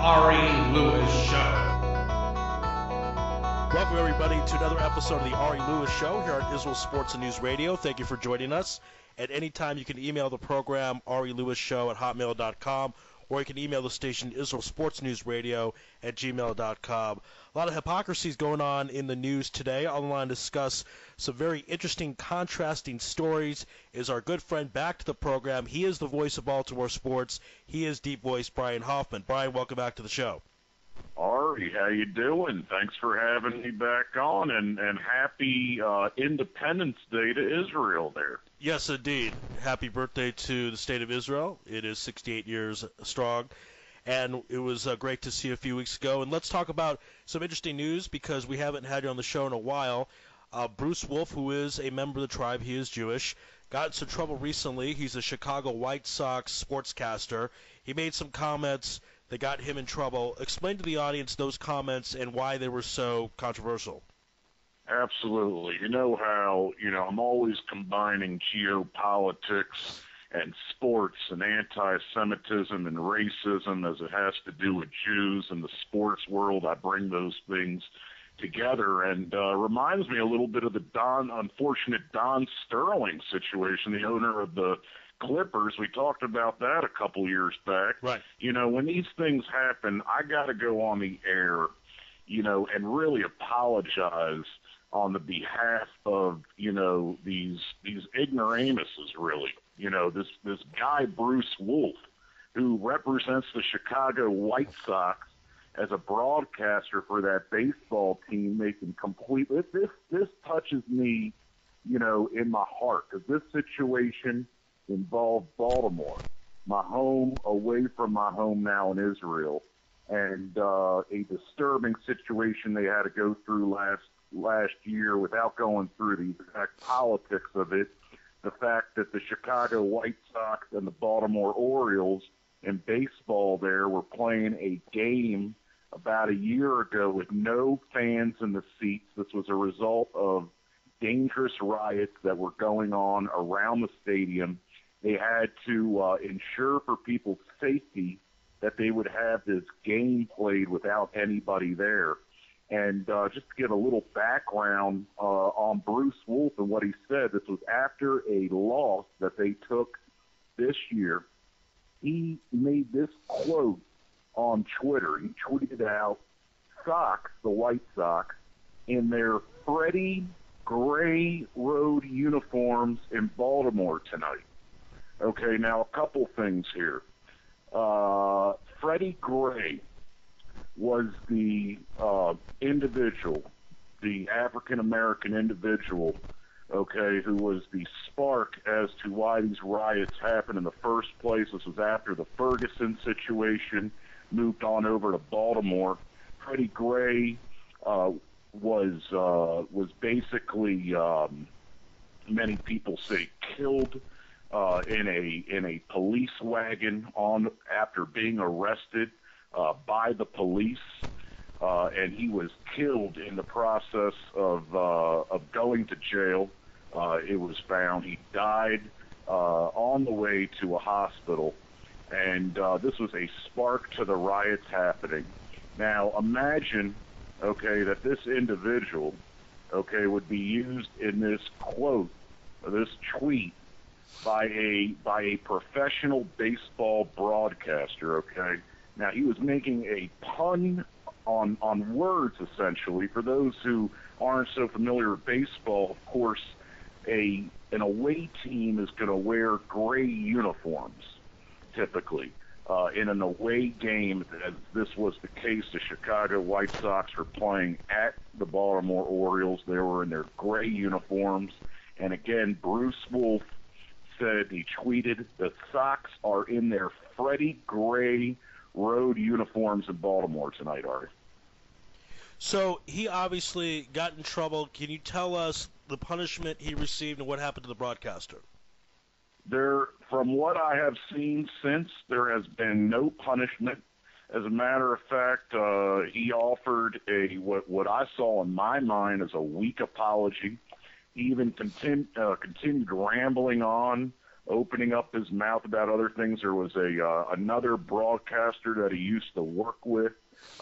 Ari Lewis Show. Welcome, everybody, to another episode of the Ari Lewis Show here on Israel Sports and News Radio. Thank you for joining us. At any time, you can email the program, arilewishow@hotmail.com, or you can email the station, Israel Sports News Radio @gmail.com. A lot of hypocrisies going on in the news today. On the line to discuss some very interesting, contrasting stories is our good friend back to the program. He is the voice of Baltimore sports. He is Deep Voice Brian Hoffman. Brian, welcome back to the show. Ari, how you doing? Thanks for having me back on, and happy Independence Day to Israel there. Yes, indeed. Happy birthday to the state of Israel. It is 68 years strong, and it was great to see you a few weeks ago. And let's talk about some interesting news because we haven't had you on the show in a while. Bruce Wolf, who is a member of the tribe, he is Jewish, got in some trouble recently. He's a Chicago White Sox sportscaster. He made some comments that got him in trouble. Explain to the audience those comments and why they were so controversial. Absolutely. You know how, I'm always combining geopolitics and sports and anti-Semitism and racism as it has to do with Jews and the sports world. I bring those things together, and reminds me a little bit of the unfortunate Don Sterling situation, the owner of the Clippers. We talked about that a couple years back. Right. When these things happen, I got to go on the air, and really apologize on the behalf of, these ignoramuses, really. This guy, Bruce Wolf, who represents the Chicago White Sox as a broadcaster for that baseball team, making complete, this touches me, in my heart, because this situation involved Baltimore, my home, away from my home now in Israel, and a disturbing situation they had to go through last year without going through the exact politics of it. The fact that the Chicago White Sox and the Baltimore Orioles in baseball there were playing a game about a year ago with no fans in the seats. This was a result of dangerous riots that were going on around the stadium. They had to ensure for people's safety that they would have this game played without anybody there. And just to give a little background on Bruce Wolf and what he said, this was after a loss that they took this year. He made this quote on Twitter. He tweeted out, "Sox, the White Sox, in their Freddie Gray road uniforms in Baltimore tonight." Okay, now a couple things here. Freddie Gray was the individual, the African-American individual, okay, who was the spark as to why these riots happened in the first place. This was after the Ferguson situation moved on over to Baltimore. Freddie Gray was basically, many people say, killed in a police wagon after being arrested by the police, and he was killed in the process of going to jail. It was found he died on the way to a hospital, and this was a spark to the riots happening. Now imagine, okay, that this individual, okay, would be used in this quote, this tweet, by a professional baseball broadcaster, okay? Now, he was making a pun on words, essentially. For those who aren't so familiar with baseball, of course, an away team is going to wear gray uniforms, typically. In an away game, as this was the case, the Chicago White Sox were playing at the Baltimore Orioles. They were in their gray uniforms. And again, Bruce Wolf said, he tweeted, "The Sox are in their Freddie Gray road uniforms in Baltimore tonight," Ari. So he obviously got in trouble. Can you tell us the punishment he received and what happened to the broadcaster? From what I have seen since, there has been no punishment. As a matter of fact, he offered what I saw in my mind as a weak apology. He even continued rambling on opening up his mouth about other things. There was another broadcaster that he used to work with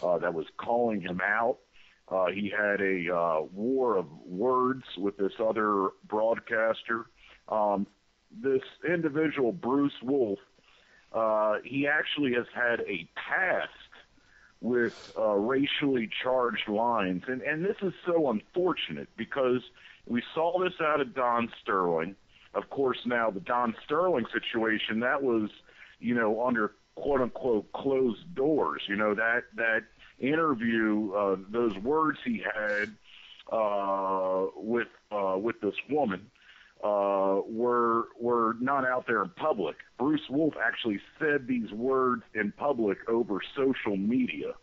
that was calling him out. He had a war of words with this other broadcaster. This individual, Bruce Wolf, he actually has had a past with racially charged lines. And this is so unfortunate because we saw this out of Don Sterling. Of course, now the Don Sterling situation, that was, under quote-unquote closed doors. That interview, those words he had with this woman were not out there in public. Bruce Wolf actually said these words in public over social media.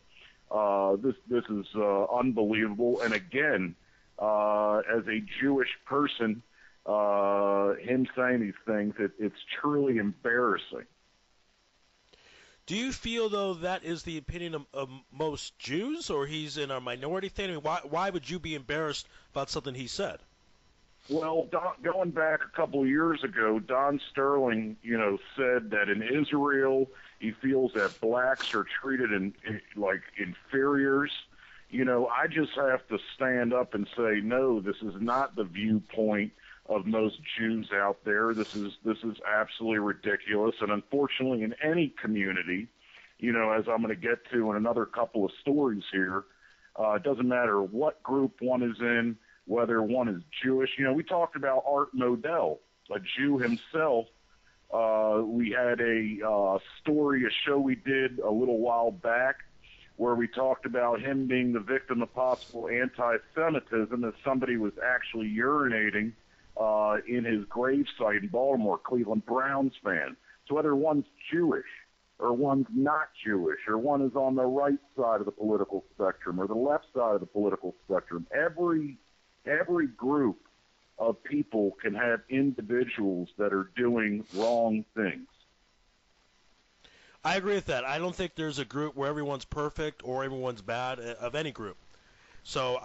This is unbelievable. And again, as a Jewish person, him saying these things, it's truly embarrassing. Do you feel, though, that is the opinion of most Jews, or he's in a minority thing? I mean, why would you be embarrassed about something he said? Well, going back a couple of years ago, Don Sterling, said that in Israel he feels that blacks are treated like inferiors. I just have to stand up and say, no, this is not the viewpoint of most Jews out there. This is absolutely ridiculous. And unfortunately, in any community, as I'm going to get to in another couple of stories here, it doesn't matter what group one is in, whether one is Jewish. We talked about Art Modell, a Jew himself. We had a show we did a little while back where we talked about him being the victim of possible anti-Semitism as somebody was actually urinating in his gravesite in Baltimore, Cleveland Browns fan. So whether one's Jewish or one's not Jewish or one is on the right side of the political spectrum or the left side of the political spectrum, every group of people can have individuals that are doing wrong things. I agree with that. I don't think there's a group where everyone's perfect or everyone's bad of any group. So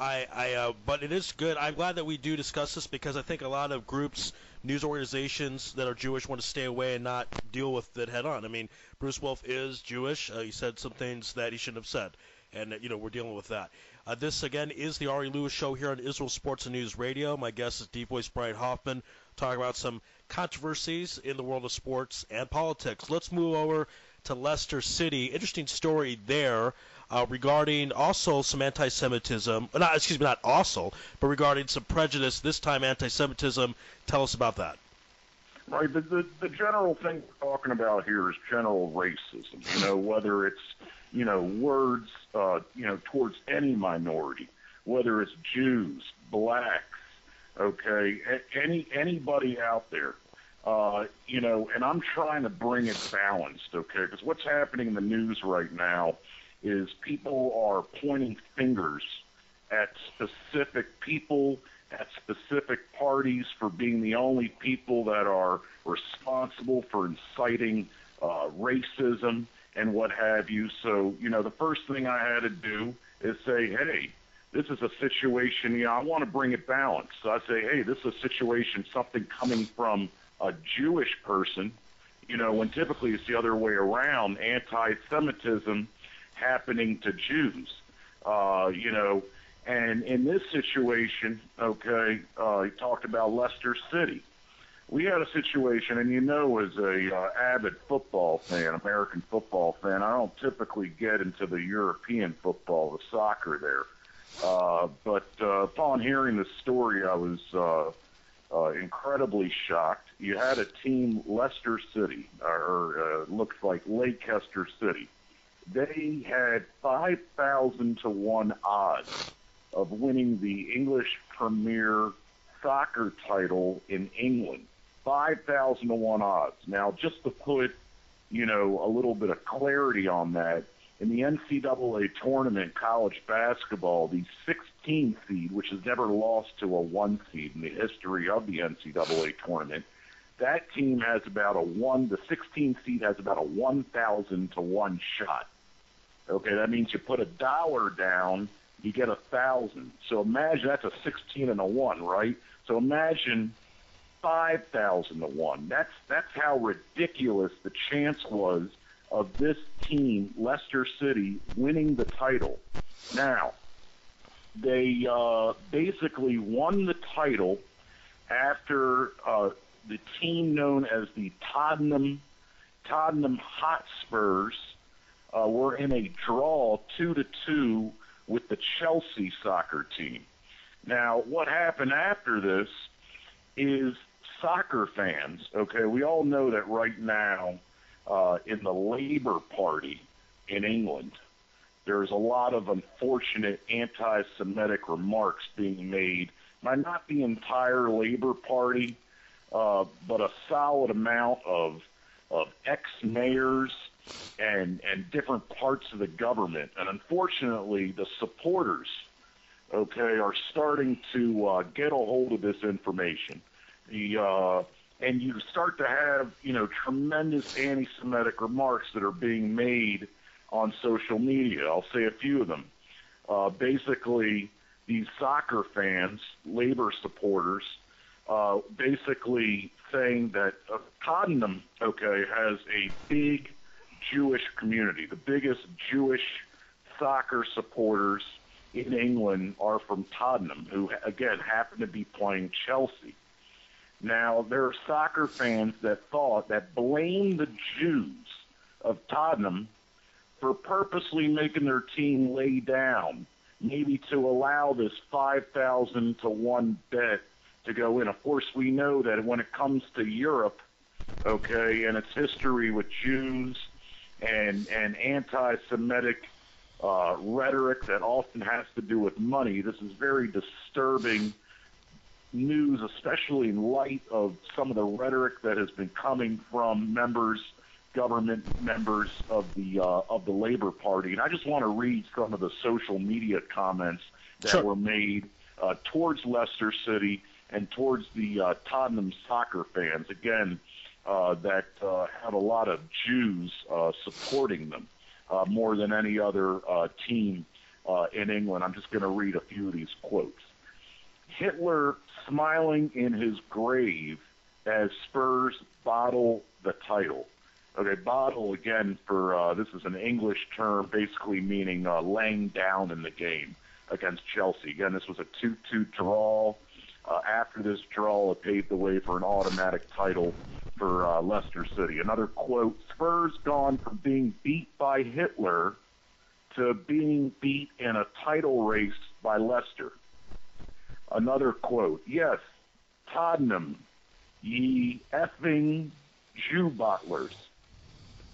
but it is good. I'm glad that we do discuss this because I think a lot of groups, news organizations that are Jewish want to stay away and not deal with it head on. I mean, Bruce Wolf is Jewish. He said some things that he shouldn't have said, and we're dealing with that. This again is the Ari Lewis Show here on Israel Sports and News Radio. My guest is Deep Voice Brian Hoffman, talking about some controversies in the world of sports and politics. Let's move over to Leicester City. Interesting story there. Regarding also some anti-Semitism, not also, but regarding some prejudice, this time anti-Semitism. Tell us about that. Right, the general thing we're talking about here is general racism, whether it's, words, towards any minority, whether it's Jews, blacks, okay, anybody out there, and I'm trying to bring it balanced, okay, because what's happening in the news right now is people are pointing fingers at specific people, at specific parties for being the only people that are responsible for inciting racism and what have you. So, the first thing I had to do is say, hey, this is a situation, I want to bring it balanced. So I say, hey, this is a situation, something coming from a Jewish person, when typically it's the other way around, anti-Semitism happening to Jews, and in this situation, okay, he talked about Leicester City. We had a situation, and as a avid football fan, American football fan, I don't typically get into the European football, the soccer there. But upon hearing this story, I was incredibly shocked. You had a team, Leicester City, or looks like Leicester City. They had 5,000 to 1 odds of winning the English Premier Soccer title in England. 5,000 to 1 odds. Now, just to put, a little bit of clarity on that, in the NCAA tournament, college basketball, the 16 seed, which has never lost to a 1 seed in the history of the NCAA tournament, that team has about the 16 seed has about a 1,000 to 1 shot. Okay, that means you put $1 down, you get 1,000. So imagine that's a 16 and a 1, right? So imagine 5,000 to 1. That's how ridiculous the chance was of this team, Leicester City, winning the title. Now, they basically won the title after the team known as the Tottenham Hotspurs were in a draw 2-2 with the Chelsea soccer team. Now, what happened after this is soccer fans, okay, we all know that right now in the Labour Party in England, there's a lot of unfortunate anti-Semitic remarks being made by not the entire Labour Party, but a solid amount of ex-mayors and different parts of the government. And unfortunately, the supporters, okay, are starting to get a hold of this information. And you start to have, tremendous anti-Semitic remarks that are being made on social media. I'll say a few of them. Basically, these soccer fans, Labor supporters, basically saying that Tottenham, okay, has a big Jewish community. The biggest Jewish soccer supporters in England are from Tottenham, who, again, happen to be playing Chelsea. Now, there are soccer fans that blame the Jews of Tottenham for purposely making their team lay down, maybe to allow this 5,000 to 1 bet to go in. Of course, we know that when it comes to Europe, okay, and its history with Jews and anti-Semitic rhetoric that often has to do with money, this is very disturbing news, especially in light of some of the rhetoric that has been coming from government members of the Labour Party. And I just want to read some of the social media comments that were made towards Leicester City and towards the Tottenham soccer fans, again, that have a lot of Jews supporting them more than any other team in England. I'm just going to read a few of these quotes. Hitler smiling in his grave as Spurs bottle the title. Okay, bottle, again, for this is an English term basically meaning laying down in the game against Chelsea. Again, this was a 2-2 draw. After this draw, it paved the way for an automatic title for Leicester City. Another quote, Spurs gone from being beat by Hitler to being beat in a title race by Leicester. Another quote, yes, Tottenham, ye effing Jew bottlers.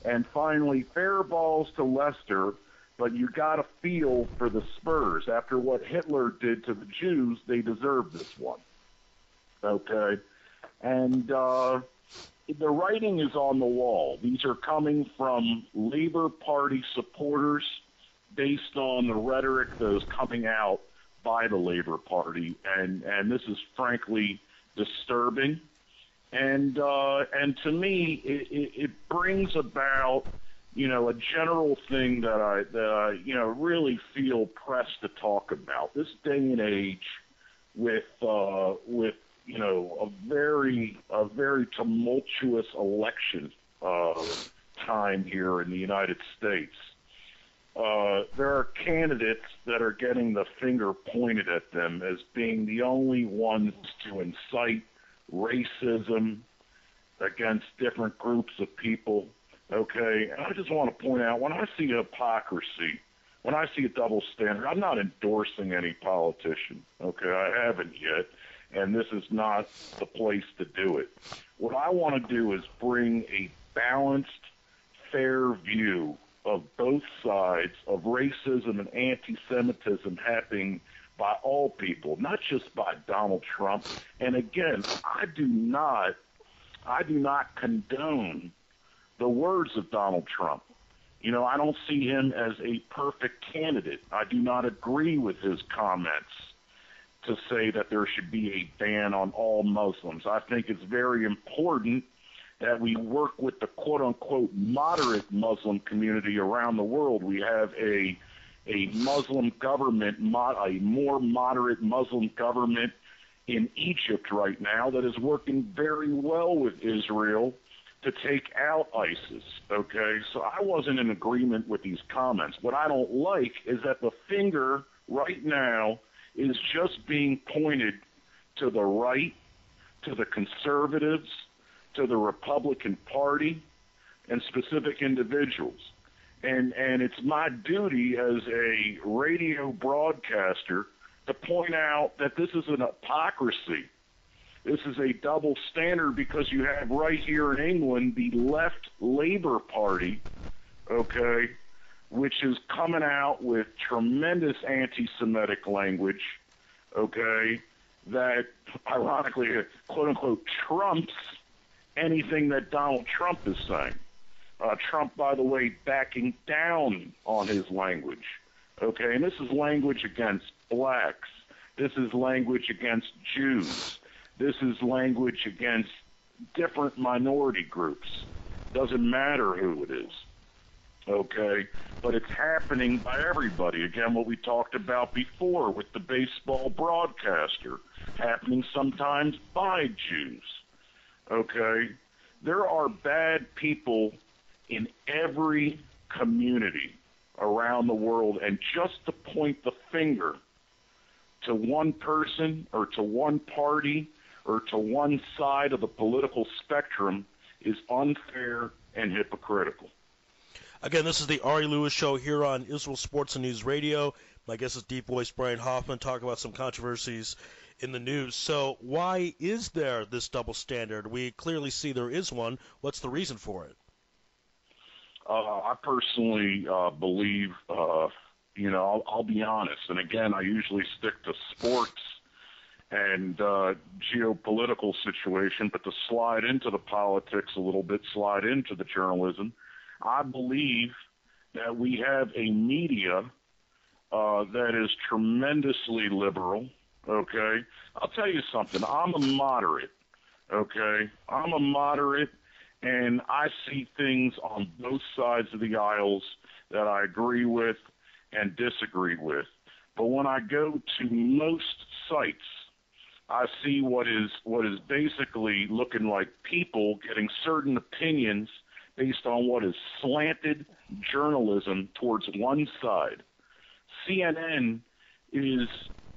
And finally, fair balls to Leicester, but you got to feel for the Spurs. After what Hitler did to the Jews, they deserve this one. Okay? And the writing is on the wall. These are coming from Labour Party supporters based on the rhetoric that is coming out by the Labour Party, and this is frankly disturbing. And to me, it brings about, a general thing that I really feel pressed to talk about. This day and age, with a very tumultuous election time here in the United States. There are candidates that are getting the finger pointed at them as being the only ones to incite racism against different groups of people, okay? And I just want to point out, when I see hypocrisy, when I see a double standard, I'm not endorsing any politician, okay? I haven't yet, and this is not the place to do it. What I want to do is bring a balanced, fair view of both sides of racism and anti-Semitism happening by all people, not just by Donald Trump. And again, I do not condone the words of Donald Trump. I don't see him as a perfect candidate. I do not agree with his comments to say that there should be a ban on all Muslims. I think it's very important that we work with the quote-unquote moderate Muslim community around the world. We have a Muslim government, a more moderate Muslim government in Egypt right now that is working very well with Israel to take out ISIS, okay? So I wasn't in agreement with these comments. What I don't like is that the finger right now is just being pointed to the right, to the conservatives, to the Republican Party, and specific individuals. And it's my duty as a radio broadcaster to point out that this is an hypocrisy. This is a double standard because you have right here in England the left Labour Party, okay, which is coming out with tremendous anti-Semitic language, okay, that ironically, quote-unquote, trumps anything that Donald Trump is saying. Trump, by the way, backing down on his language, okay? And this is language against blacks. This is language against Jews. This is language against different minority groups. Doesn't matter who it is, okay? But it's happening by everybody. Again, what we talked about before with the baseball broadcaster, happening sometimes by Jews, okay? There are bad people in every community around the world, and just to point the finger to one person or to one party or to one side of the political spectrum is unfair and hypocritical. Again, this is the Ari Lewis Show here on Israel Sports and News Radio. My guest is Deep Voice Brian Hoffman, talking about some controversies in the news. So why is there this double standard? We clearly see there is one. What's the reason for it? I personally believe, I'll be honest, and again, I usually stick to sports and geopolitical situation, but to slide into the politics a little bit, slide into the journalism, I believe that we have a media that is tremendously liberal, okay? I'll tell you something. I'm a moderate, okay? I'm a moderate, and I see things on both sides of the aisles that I agree with and disagree with. But when I go to most sites, I see what is basically looking like people getting certain opinions based on what is slanted journalism towards one side. CNN is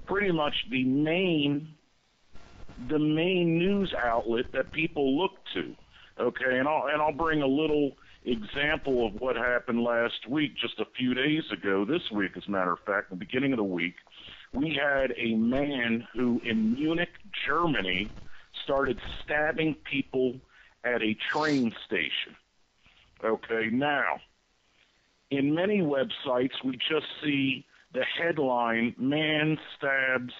pretty much the main news outlet that people look to. Okay, and I'll bring a little example of what happened last week, just a few days ago, this week, as a matter of fact, the beginning of the week. We had a man who in Munich, Germany, started stabbing people at a train station. Okay, now, in many websites, we just see the headline, man stabs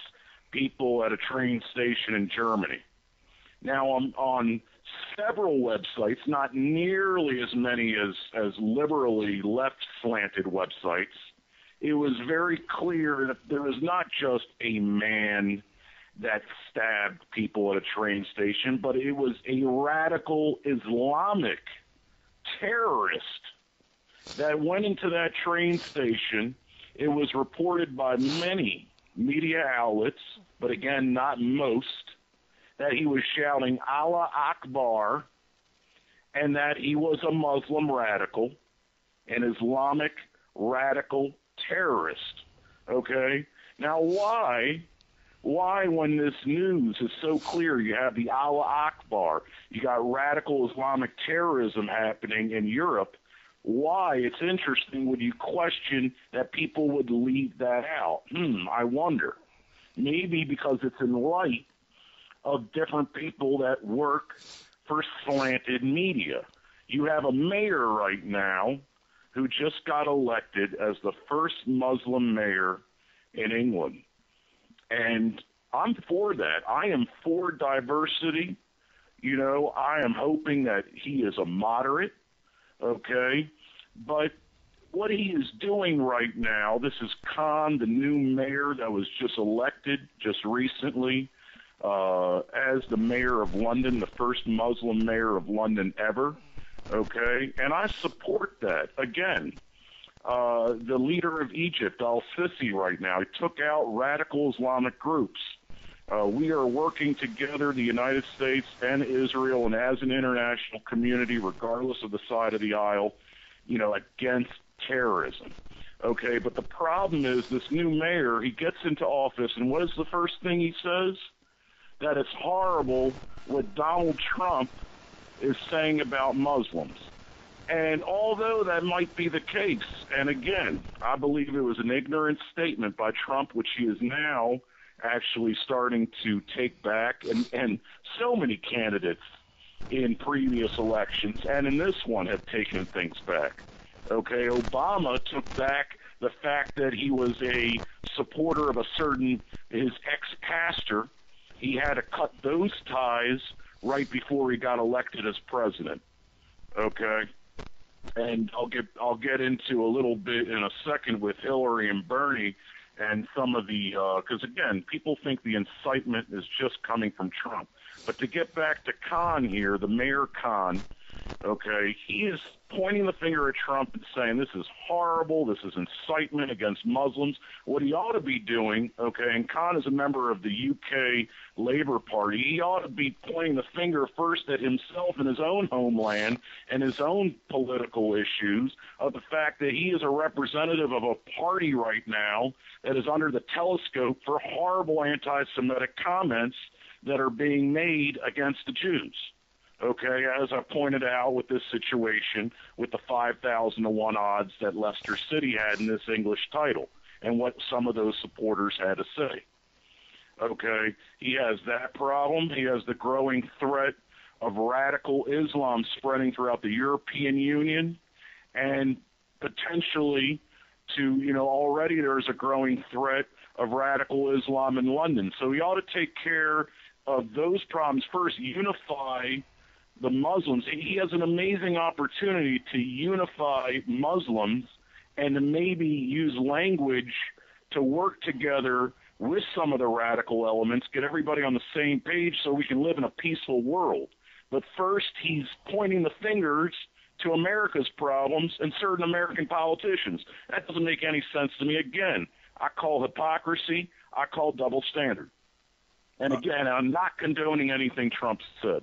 people at a train station in Germany. Now, on several websites, not nearly as many as liberally left-slanted websites, it was very clear that there was not just a man that stabbed people at a train station, but it was a radical Islamic terrorist that went into that train station. It was reported by many media outlets, but again, not most, that he was shouting Allah Akbar and that he was a Muslim radical, an Islamic radical terrorist. Okay? Now, why when this news is so clear, you have the Allah Akbar, you got radical Islamic terrorism happening in Europe, why, it's interesting, would you question that people would leave that out? I wonder. Maybe because it's in light of different people that work for slanted media. You have a mayor right now who just got elected as the first Muslim mayor in England. And I'm for that. I am for diversity. You know, I am hoping that he is a moderate, okay? But what he is doing right now, this is Khan, the new mayor that was just elected just recently, as the mayor of London, the first Muslim mayor of London ever, okay? And I support that. Again, the leader of Egypt, al-Sisi, right now, he took out radical Islamic groups. We are working together, the United States and Israel, and as an international community, regardless of the side of the aisle, against terrorism. Okay, but the problem is this new mayor, he gets into office, and what is the first thing he says? That it's horrible what Donald Trump is saying about Muslims. And although that might be the case, and again, I believe it was an ignorant statement by Trump, which he is now actually starting to take back, and so many candidates in previous elections and in this one have taken things back. Okay, Obama took back the fact that he was a supporter of his ex-pastor. He had to cut those ties right before he got elected as president. Okay, and I'll get into a little bit in a second with Hillary and Bernie and some of the because again, people think the incitement is just coming from Trump. But to get back to Khan here, the Mayor Khan, okay, he is pointing the finger at Trump and saying this is horrible, this is incitement against Muslims. What he ought to be doing, okay, and Khan is a member of the UK Labour Party, he ought to be pointing the finger first at himself in his own homeland and his own political issues, of the fact that he is a representative of a party right now that is under the telescope for horrible anti-Semitic comments that are being made against the Jews. Okay, as I pointed out with this situation, with the 5,000 to 1 odds that Leicester City had in this English title, and what some of those supporters had to say. Okay, he has that problem. He has the growing threat of radical Islam spreading throughout the European Union, and potentially already there's a growing threat of radical Islam in London. So he ought to take care of those problems first, unify the Muslims. He has an amazing opportunity to unify Muslims and to maybe use language to work together with some of the radical elements, get everybody on the same page so we can live in a peaceful world. But first, he's pointing the fingers to America's problems and certain American politicians. That doesn't make any sense to me. Again, I call hypocrisy, I call double standard. And again, I'm not condoning anything Trump said.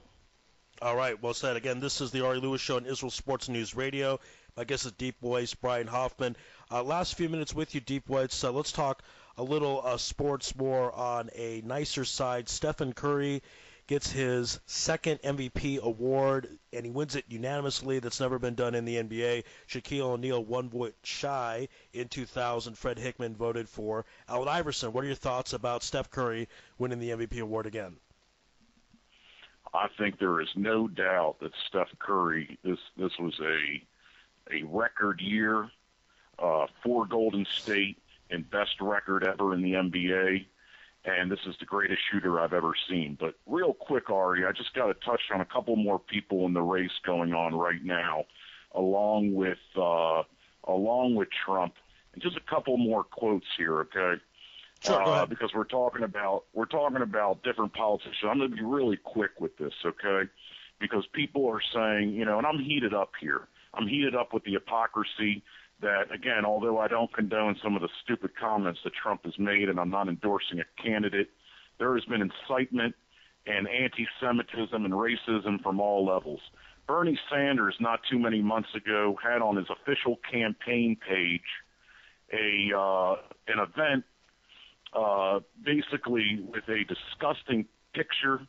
All right, well said. Again, this is the Ari Lewis Show on Israel Sports News Radio. My guest is Deep Voice Brian Hoffman. Last few minutes with you, Deep Voice. Let's talk a little sports more on a nicer side. Stephen Curry gets his second MVP award, and he wins it unanimously. That's never been done in the NBA. Shaquille O'Neal 1 vote shy in 2000. Fred Hickman voted for Allen Iverson. What are your thoughts about Steph Curry winning the MVP award again? I think there is no doubt that Steph Curry, this was a record year for Golden State and best record ever in the NBA. And this is the greatest shooter I've ever seen. But real quick, Ari, I just got to touch on a couple more people in the race going on right now, along with Trump, and just a couple more quotes here, okay? Sure, go ahead. Because we're talking about different politicians. I'm going to be really quick with this, okay? Because people are saying, and I'm heated up here. I'm heated up with the hypocrisy that, again, although I don't condone some of the stupid comments that Trump has made, and I'm not endorsing a candidate, there has been incitement and anti-Semitism and racism from all levels. Bernie Sanders, not too many months ago, had on his official campaign page an event basically with a disgusting picture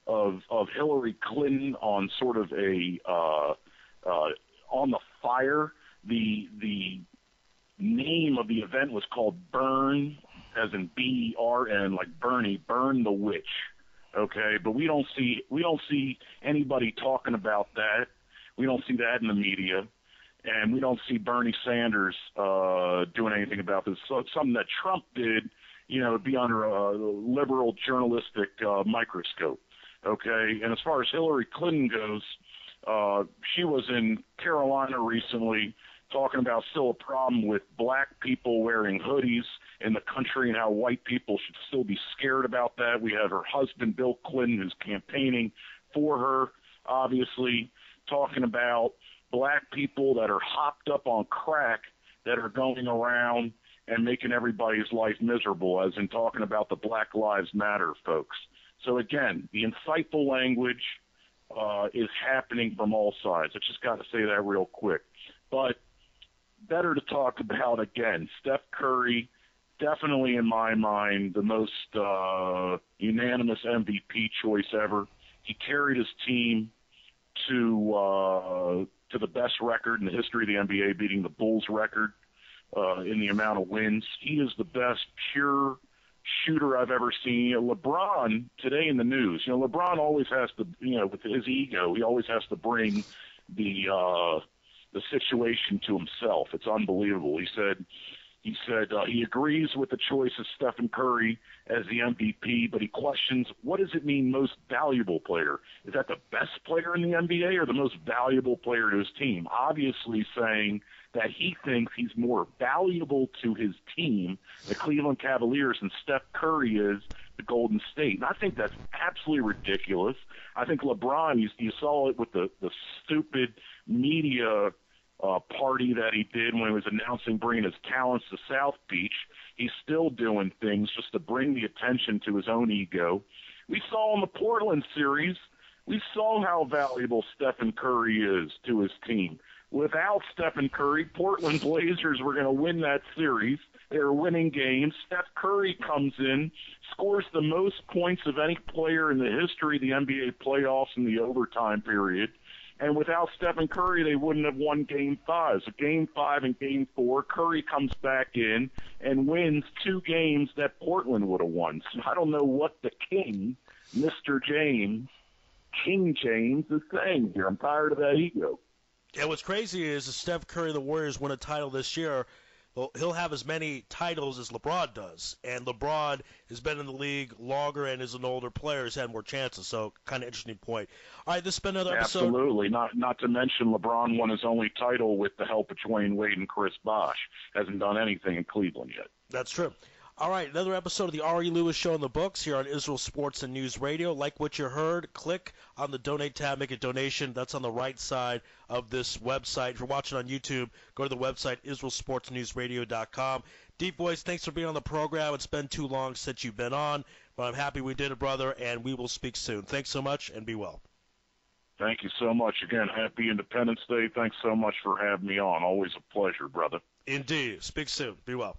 of Hillary Clinton on sort of on the fire. The name of the event was called Burn, as in B-E-R-N, like Bernie, Burn the Witch. Okay, but we don't see anybody talking about that. We don't see that in the media, and we don't see Bernie Sanders doing anything about this. So it's something that Trump did, it'd be under a liberal journalistic microscope. Okay, and as far as Hillary Clinton goes, she was in Carolina recently talking about still a problem with black people wearing hoodies in the country and how white people should still be scared about that. We have her husband, Bill Clinton, who's campaigning for her, obviously, talking about black people that are hopped up on crack that are going around and making everybody's life miserable, as in talking about the Black Lives Matter folks. So again, the insightful language is happening from all sides. I just got to say that real quick. But better to talk about, again, Steph Curry, definitely in my mind the most unanimous MVP choice ever. He carried his team to the best record in the history of the NBA, beating the Bulls record in the amount of wins. He is the best pure shooter I've ever seen. LeBron, today in the news, LeBron always has to, with his ego, he always has to bring the situation to himself. It's unbelievable. He said he agrees with the choice of Stephen Curry as the MVP, but he questions, what does it mean most valuable player? Is that the best player in the NBA or the most valuable player to his team? Obviously saying that he thinks he's more valuable to his team, the Cleveland Cavaliers, than Steph Curry is the Golden State. And I think that's absolutely ridiculous. I think LeBron, you saw it with the stupid media party that he did when he was announcing bringing his talents to South Beach. He's still doing things just to bring the attention to his own ego. We saw in the Portland series, we saw how valuable Stephen Curry is to his team. Without Stephen Curry, Portland Blazers were going to win that series. They were winning games. Steph Curry comes in, scores the most points of any player in the history of the NBA playoffs in the overtime period. And without Stephen Curry, they wouldn't have won Game 5. So Game 5 and Game 4, Curry comes back in and wins 2 games that Portland would have won. So I don't know what the king, Mr. James, King James, is saying here. I'm tired of that ego. Yeah, what's crazy is if Steph Curry and the Warriors win a title this year, well, he'll have as many titles as LeBron does. And LeBron has been in the league longer and is an older player, has had more chances. So kind of interesting point. All right, this has been another episode. Absolutely. Not to mention LeBron won his only title with the help of Dwayne Wade and Chris Bosh. Hasn't done anything in Cleveland yet. That's true. All right, another episode of the Ari Lewis Show in the books here on Israel Sports and News Radio. Like what you heard, click on the donate tab, make a donation. That's on the right side of this website. If you're watching on YouTube, go to the website, IsraelSportsNewsRadio.com. Deep Voice, thanks for being on the program. It's been too long since you've been on, but I'm happy we did it, brother, and we will speak soon. Thanks so much, and be well. Thank you so much. Again, happy Independence Day. Thanks so much for having me on. Always a pleasure, brother. Indeed. Speak soon. Be well.